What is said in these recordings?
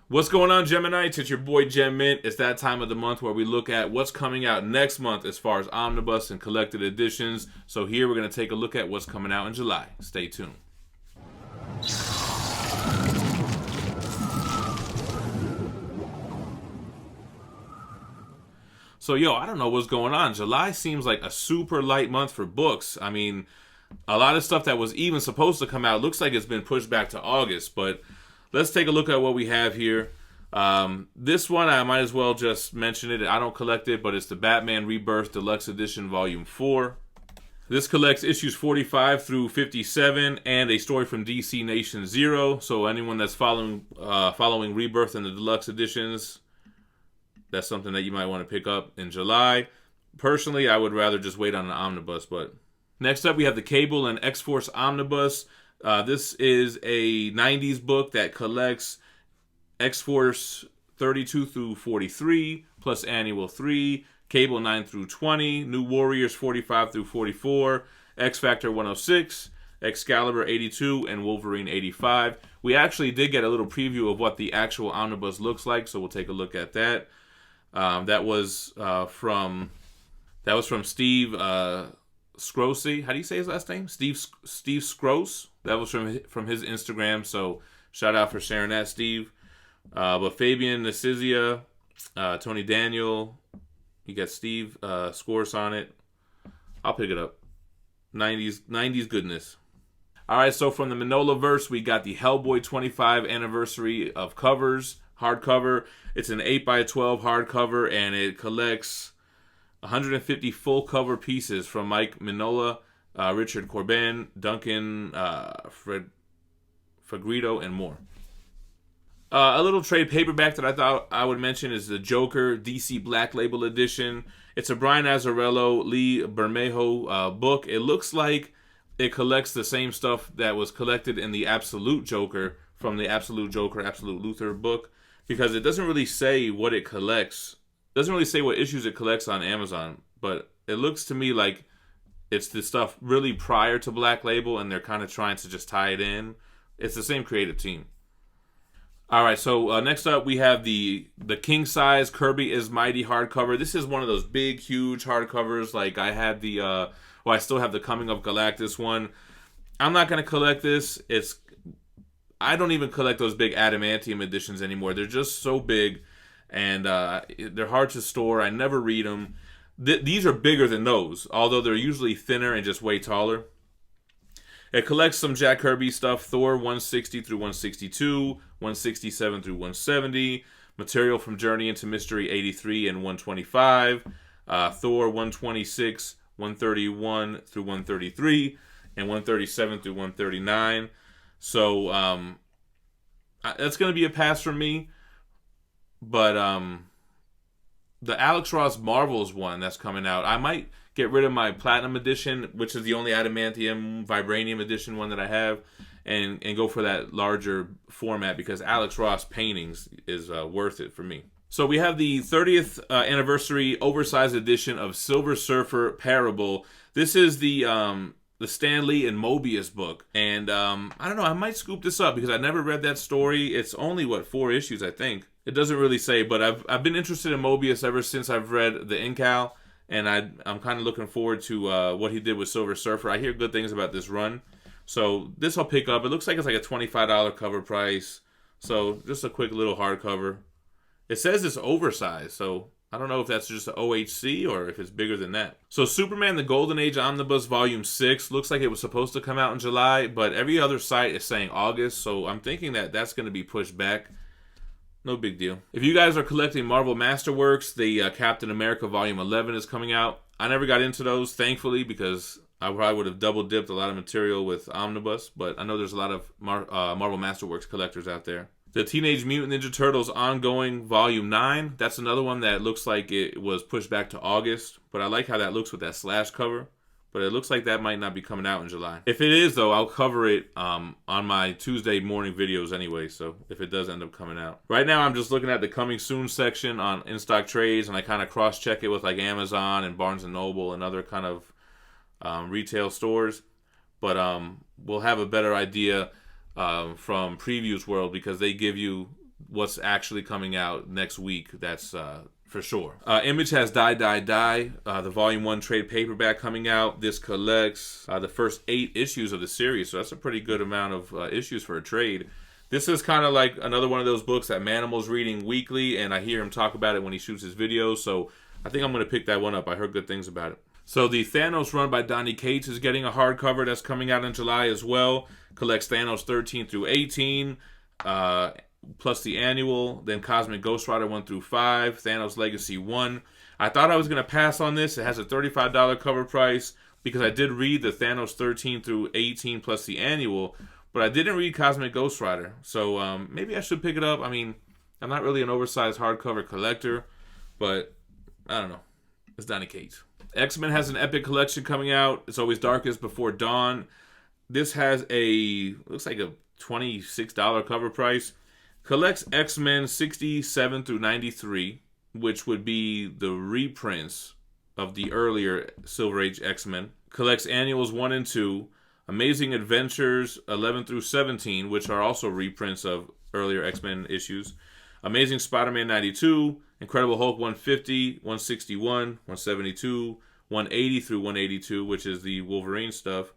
What's going on, Geminites? It's your boy Gem Mint. It's that time of the month where we look at what's coming out next month as far as Omnibus and collected editions. So here we're going to take a look at what's coming out in July. Stay tuned. So, I don't know what's going on. July seems like a super light month for books. I mean, a lot of stuff that was even supposed to come out looks like it's been pushed back to August, but let's take a look at what we have here. This one, I might as well just mention it. I don't collect it, but it's the Batman Rebirth Deluxe Edition Volume 4. This collects issues 45 through 57 and a story from DC Nation Zero. So anyone that's following Rebirth and the Deluxe Editions, that's something that you might want to pick up in July. Personally, I would rather just wait on an Omnibus. But next up, we have the Cable and X-Force Omnibus. This is a 90s book that collects X-Force 32 through 43, plus Annual 3, Cable 9 through 20, New Warriors 45 through 44, X-Factor 106, Excalibur 82, and Wolverine 85. We actually did get a little preview of what the actual Omnibus looks like, so we'll take a look at that. That was from Steve Scrosey. How do you say his last name? Steve Scrose. That was from his Instagram, so shout out for sharing that, Steve. But Fabian Nasizia, Tony Daniel, you got Steve scores on it. I'll pick it up. 90s goodness. All right, so from the Manola-verse, we got the Hellboy 25 anniversary of covers, hardcover. It's an 8x12 hardcover, and it collects 150 full cover pieces from Mike Mignola, Richard Corbin, Duncan Fagredo, and more. A little trade paperback that I thought I would mention is the Joker DC Black Label Edition. It's a Brian Azzarello, Lee Bermejo book. It looks like it collects the same stuff that was collected in the Absolute Joker from the Absolute Joker, Absolute Luthor book, because it doesn't really say what it collects. It doesn't really say what issues it collects on Amazon, but it looks to me like it's the stuff really prior to Black Label, and they're kind of trying to just tie it in. It's the same creative team. All right, so next up we have the king size Kirby is Mighty hardcover. This is one of those big, huge hardcovers. Like I had I still have the Coming of Galactus one. I'm not gonna collect this. I don't even collect those big adamantium editions anymore. They're just so big, and they're hard to store. I never read them. These are bigger than those, although they're usually thinner and just way taller. It collects some Jack Kirby stuff, Thor 160 through 162, 167 through 170, material from Journey into Mystery 83 and 125, Thor 126, 131 through 133, and 137 through 139. So that's going to be a pass from me. But the Alex Ross Marvels one that's coming out, I might get rid of my Platinum Edition, which is the only Adamantium Vibranium Edition one that I have, and go for that larger format because Alex Ross paintings is worth it for me. So we have the 30th anniversary oversized edition of Silver Surfer Parable. This is the Stan Lee and Mobius book, and I don't know, I might scoop this up because I never read that story. It's only 4 issues, I think. It doesn't really say, but I've been interested in Mobius ever since I've read the Incal. And I'm kind of looking forward to what he did with Silver Surfer. I hear good things about this run. So this I'll pick up. It looks like it's like a $25 cover price. So just a quick little hardcover. It says it's oversized. So I don't know if that's just an OHC or if it's bigger than that. So Superman the Golden Age Omnibus Volume 6 looks like it was supposed to come out in July. But every other site is saying August. So I'm thinking that that's going to be pushed back. No big deal. If you guys are collecting Marvel Masterworks, the Captain America Volume 11 is coming out. I never got into those, thankfully, because I probably would have double-dipped a lot of material with Omnibus, but I know there's a lot of Marvel Masterworks collectors out there. The Teenage Mutant Ninja Turtles Ongoing Volume 9, that's another one that looks like it was pushed back to August, but I like how that looks with that slash cover. But it looks like that might not be coming out in July. If it is, though, I'll cover it on my Tuesday morning videos anyway, so if it does end up coming out. Right now, I'm just looking at the coming soon section on in-stock trades, and I kind of cross-check it with like Amazon and Barnes & Noble and other kind of retail stores. But we'll have a better idea from Previews World because they give you what's actually coming out next week. That's for sure. Image has Die, Die, Die, the Volume 1 trade paperback coming out. This collects the first 8 issues of the series, so that's a pretty good amount of issues for a trade. This is kind of like another one of those books that Manimal's reading weekly, and I hear him talk about it when he shoots his videos, so I think I'm going to pick that one up. I heard good things about it. So the Thanos run by Donny Cates is getting a hardcover that's coming out in July as well. Collects Thanos 13 through 18, plus the annual, then Cosmic Ghost Rider 1 through 5, Thanos Legacy 1. I thought I was going to pass on this. It has a $35 cover price because I did read the Thanos 13 through 18 plus the annual, but I didn't read Cosmic Ghost Rider. So maybe I should pick it up. I mean, I'm not really an oversized hardcover collector, but I don't know. It's Donny Cates. X-Men has an epic collection coming out. It's Always Darkest Before Dawn. This has looks like a $26 cover price. Collects X-Men 67 through 93, which would be the reprints of the earlier Silver Age X-Men. Collects annuals 1 and 2. Amazing Adventures 11 through 17, which are also reprints of earlier X-Men issues. Amazing Spider-Man 92, Incredible Hulk 150, 161, 172, 180 through 182, which is the Wolverine stuff.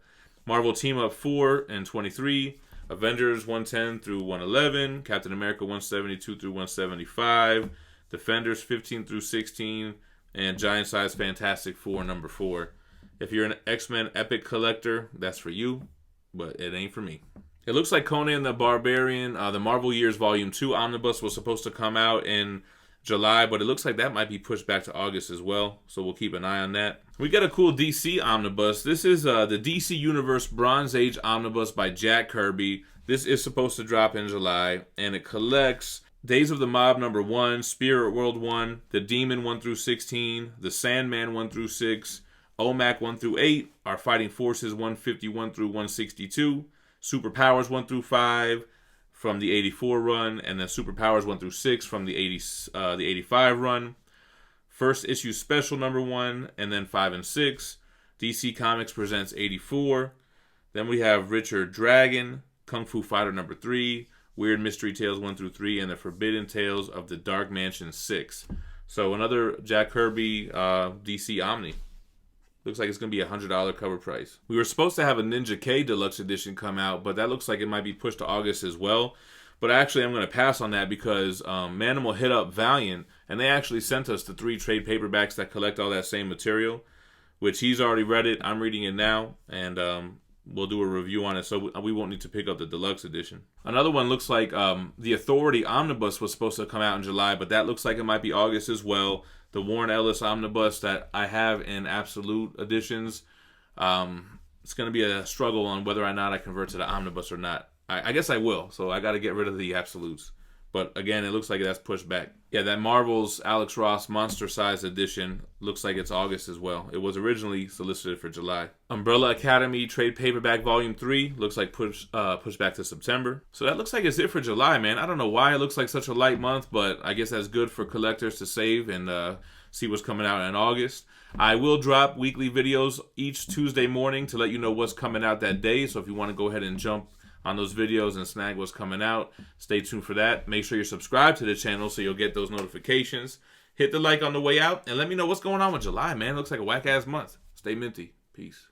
Marvel Team Up 4 and 23, Avengers 110 through 111, Captain America 172 through 175, Defenders 15 through 16, and Giant Size Fantastic Four number 4. If you're an X-Men Epic collector, that's for you, but it ain't for me. It looks like Conan the Barbarian, the Marvel Years Volume 2 Omnibus was supposed to come out in July, but it looks like that might be pushed back to August as well, so we'll keep an eye on that. We got a cool DC Omnibus. This is the DC Universe Bronze Age Omnibus by Jack Kirby. This is supposed to drop in July, and it collects Days of the Mob number 1, Spirit World 1, The Demon 1 through 16, The Sandman 1 through 6, OMAC 1 through 8, Our Fighting Forces 151 through 162, Superpowers 1 through 5 from the 84 run, and then Superpowers 1 through 6 from the 85 run. First issue special number 1, and then 5 and 6. DC Comics presents 84. Then we have Richard Dragon, Kung Fu Fighter number 3, Weird Mystery Tales 1 through 3, and the Forbidden Tales of the Dark Mansion 6. So another Jack Kirby DC Omni. Looks like it's going to be a $100 cover price. We were supposed to have a Ninja K Deluxe Edition come out, but that looks like it might be pushed to August as well. But actually, I'm going to pass on that because Manimal hit up Valiant, and they actually sent us the 3 trade paperbacks that collect all that same material, which he's already read it. I'm reading it now, and we'll do a review on it, so we won't need to pick up the Deluxe Edition. Another one looks like the Authority Omnibus was supposed to come out in July, but that looks like it might be August as well. The Warren Ellis Omnibus that I have in Absolute editions, it's going to be a struggle on whether or not I convert to the Omnibus or not. I guess I will, so I got to get rid of the Absolutes. But again, it looks like that's pushed back. Yeah, that Marvel's Alex Ross Monster Size Edition looks like it's August as well. It was originally solicited for July. Umbrella Academy Trade Paperback Volume 3 looks like pushed back to September. So that looks like it's it for July, man. I don't know why it looks like such a light month, but I guess that's good for collectors to save and see what's coming out in August. I will drop weekly videos each Tuesday morning to let you know what's coming out that day. So if you want to go ahead and jump on those videos and snag what's coming out, stay tuned for that. Make sure you're subscribed to the channel so you'll get those notifications. Hit the like on the way out and let me know what's going on with July, man. It looks like a whack-ass month. Stay minty. Peace.